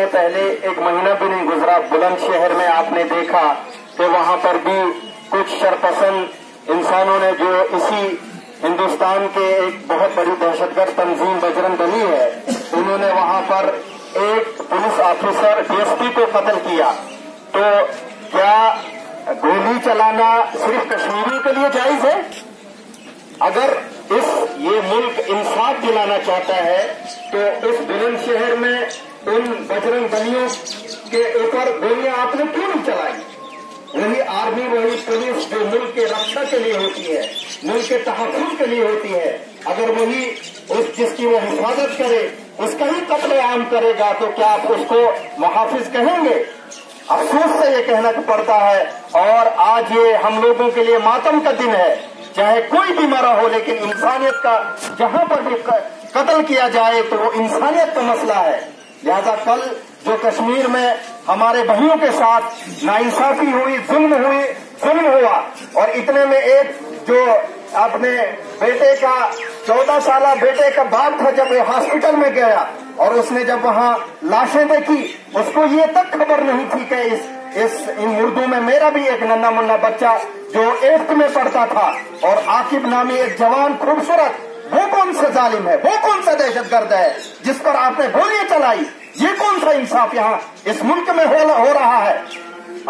دنے پہلے، ایک مہینہ بھی نہیں گزرا، بلند شہر میں آپ نے دیکھا کہ وہاں پر بھی کچھ شرپسند انسانوں نے، جو اسی ہندوستان کے ایک بہت بڑی دہشت گرد تنظیم بجرنگ دلی ہے، انہوں نے وہاں پر ایک پولیس آفیسر DSP کو قتل کیا. تو کیا گولی چلانا صرف کشمیریوں کے لیے جائز ہے؟ اگر یہ ملک انصاف دلانا چاہتا ہے تو اس بلند شہر میں ان بجرنگ دلیوں کے اوپر گولیاں آپ نے کیوں نہیں چلائی؟ وہی آرمی، وہی پولیس جو ملک کے رکشا کے لیے ہوتی ہے، ملک کے تحفظ کے لیے ہوتی ہے، اگر وہی جس کی وہ حفاظت کرے اس کا ہی قتل عام کرے گا تو کیا آپ اس کو محافظ کہیں گے؟ افسوس سے یہ کہنا پڑتا ہے. اور آج یہ ہم لوگوں کے لیے ماتم کا دن ہے، چاہے کوئی بھی مرا ہو، لیکن انسانیت کا جہاں پر بھی قتل کیا جائے تو وہ انسانیت کا مسئلہ ہے. لہذا کل جو کشمیر میں ہمارے بھائیوں کے ساتھ ناانصافی ہوئی، ظلم ہوا، اور اتنے میں ایک جو اپنے بیٹے کا 14 سالہ بیٹے کا باپ تھا، جب وہ ہاسپٹل میں گیا اور اس نے جب وہاں لاشیں دیکھی، اس کو یہ تک خبر نہیں تھی کہ ان مردوں میں میرا بھی ایک ننا منا بچہ جو 8th میں پڑھتا تھا، اور عاقب نامی ایک جوان خوبصورت، وہ کون سا ظالم ہے، وہ کون سا دہشت گرد ہے جس پر آپ نے گولیاں چلائی؟ یہ کون سا انصاف یہاں اس ملک میں ہو رہا ہے؟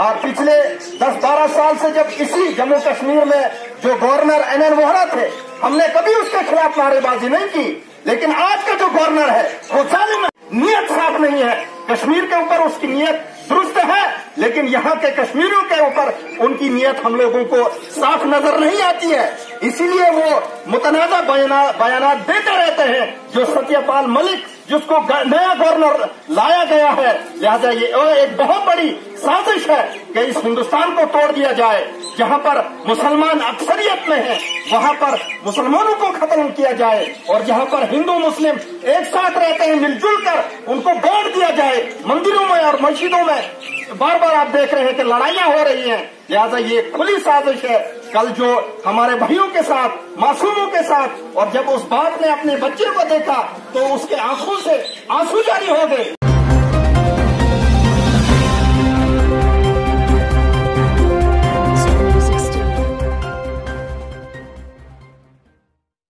اور پچھلے 10-12 سال سے جب اسی جموں کشمیر میں جو گورنر NN ووہرا تھے، ہم نے کبھی اس کے خلاف نعرے بازی نہیں کی، لیکن آج کا جو گورنر ہے وہ ظالم ہے، نیت صاف نہیں ہے. کشمیر کے اوپر اس کی نیت درست ہے، لیکن یہاں کے کشمیریوں کے اوپر ان کی نیت ہم لوگوں کو صاف نظر نہیں آتی ہے. اسی لیے وہ متنازع بیانات دیتے رہتے ہیں. جو ستیہ پال ملک جس کو نیا گورنر لایا گیا ہے، لہذا یہ ایک بہت بڑی سازش ہے کہ اس ہندوستان کو توڑ دیا جائے. جہاں پر مسلمان اکثریت میں ہیں وہاں پر مسلمانوں کو ختم کیا جائے، اور جہاں پر ہندو مسلم ایک ساتھ رہتے ہیں مل جل کر ان کو بانٹ دیا جائے. مندروں میں اور مسجدوں میں بار بار آپ دیکھ رہے ہیں کہ لڑائیاں ہو رہی ہیں. لہذا یہ کھلی سازش ہے. کل جو ہمارے بھائیوں کے ساتھ، معصوموں کے ساتھ، اور جب اس باپ نے اپنے بچے کو دیکھا تو اس کے آنکھوں سے آنسو جاری ہو گئے.